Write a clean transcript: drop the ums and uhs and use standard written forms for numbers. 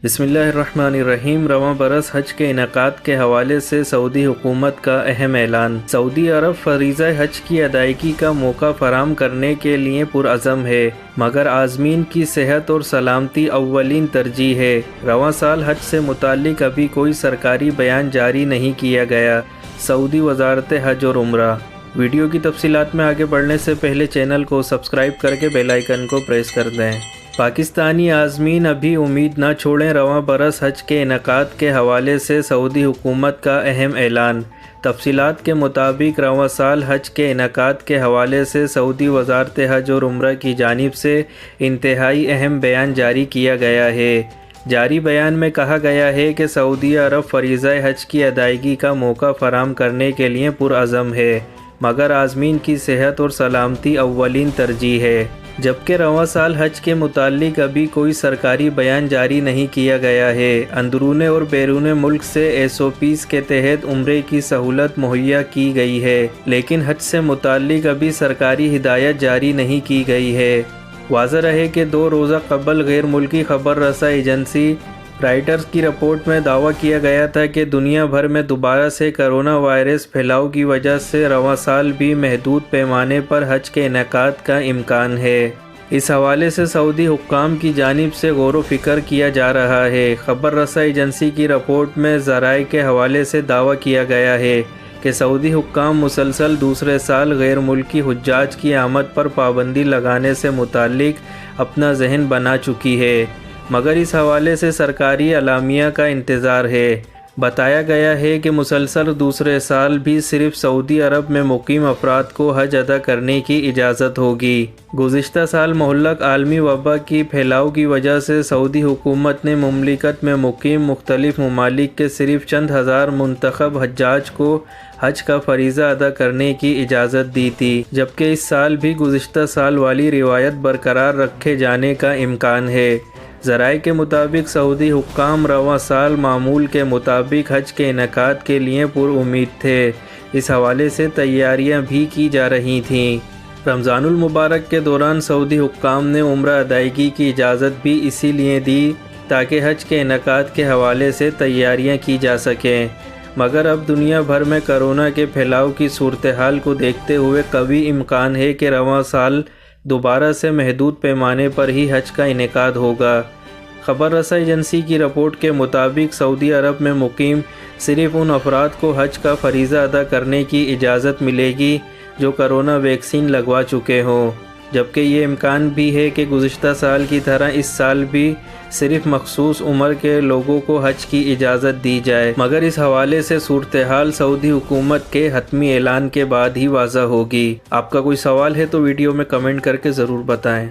بسم اللہ الرحمن الرحیم۔ رواں برس حج کے انعقاد کے حوالے سے سعودی حکومت کا اہم اعلان۔ سعودی عرب فریضہ حج کی ادائیگی کا موقع فراہم کرنے کے لیے پرعزم ہے، مگر عازمین کی صحت اور سلامتی اولین ترجیح ہے۔ رواں سال حج سے متعلق ابھی کوئی سرکاری بیان جاری نہیں کیا گیا۔ سعودی وزارت حج اور عمرہ۔ ویڈیو کی تفصیلات میں آگے بڑھنے سے پہلے چینل کو سبسکرائب کر کے بیل آئیکن کو پریس کر دیں۔ پاکستانی عازمین ابھی امید نہ چھوڑیں، رواں برس حج کے انعقاد کے حوالے سے سعودی حکومت کا اہم اعلان۔ تفصیلات کے مطابق رواں سال حج کے انعقاد کے حوالے سے سعودی وزارت حج اور عمرہ کی جانب سے انتہائی اہم بیان جاری کیا گیا ہے۔ جاری بیان میں کہا گیا ہے کہ سعودی عرب فریضہ حج کی ادائیگی کا موقع فراہم کرنے کے لیے پرعزم ہے، مگر عازمین کی صحت اور سلامتی اولین ترجیح ہے۔ جبکہ رواں سال حج کے متعلق ابھی کوئی سرکاری بیان جاری نہیں کیا گیا ہے۔ اندرون اور بیرون ملک سے SOPs کے تحت عمرے کی سہولت مہیا کی گئی ہے، لیکن حج سے متعلق ابھی سرکاری ہدایت جاری نہیں کی گئی ہے۔ واضح رہے کہ 2 روزہ قبل غیر ملکی خبر رساں ایجنسی رائٹرز کی رپورٹ میں دعویٰ کیا گیا تھا کہ دنیا بھر میں دوبارہ سے کرونا وائرس پھیلاؤ کی وجہ سے رواں سال بھی محدود پیمانے پر حج کے انعقاد کا امکان ہے۔ اس حوالے سے سعودی حکام کی جانب سے غور و فکر کیا جا رہا ہے۔ خبر رساں ایجنسی کی رپورٹ میں ذرائع کے حوالے سے دعویٰ کیا گیا ہے کہ سعودی حکام مسلسل دوسرے سال غیر ملکی حجاج کی آمد پر پابندی لگانے سے متعلق اپنا ذہن بنا چکی ہے، مگر اس حوالے سے سرکاری اعلامیہ کا انتظار ہے۔ بتایا گیا ہے کہ مسلسل دوسرے سال بھی صرف سعودی عرب میں مقیم افراد کو حج ادا کرنے کی اجازت ہوگی۔ گزشتہ سال مہلک عالمی وبا کی پھیلاؤ کی وجہ سے سعودی حکومت نے مملکت میں مقیم مختلف ممالک کے صرف چند ہزار منتخب حجاج کو حج کا فریضہ ادا کرنے کی اجازت دی تھی، جبکہ اس سال بھی گزشتہ سال والی روایت برقرار رکھے جانے کا امکان ہے۔ ذرائع کے مطابق سعودی حکام رواں سال معمول کے مطابق حج کے انعقاد کے لیے پر امید تھے۔ اس حوالے سے تیاریاں بھی کی جا رہی تھیں۔ رمضان المبارک کے دوران سعودی حکام نے عمرہ ادائیگی کی اجازت بھی اسی لیے دی تاکہ حج کے انعقاد کے حوالے سے تیاریاں کی جا سکیں، مگر اب دنیا بھر میں کرونا کے پھیلاؤ کی صورتحال کو دیکھتے ہوئے قوی امکان ہے کہ رواں سال دوبارہ سے محدود پیمانے پر ہی حج کا انعقاد ہوگا۔ خبر رساں ایجنسی کی رپورٹ کے مطابق سعودی عرب میں مقیم صرف ان افراد کو حج کا فریضہ ادا کرنے کی اجازت ملے گی جو کرونا ویکسین لگوا چکے ہوں، جبکہ یہ امکان بھی ہے کہ گزشتہ سال کی طرح اس سال بھی صرف مخصوص عمر کے لوگوں کو حج کی اجازت دی جائے، مگر اس حوالے سے صورتحال سعودی حکومت کے حتمی اعلان کے بعد ہی واضح ہوگی۔ آپ کا کوئی سوال ہے تو ویڈیو میں کمنٹ کر کے ضرور بتائیں۔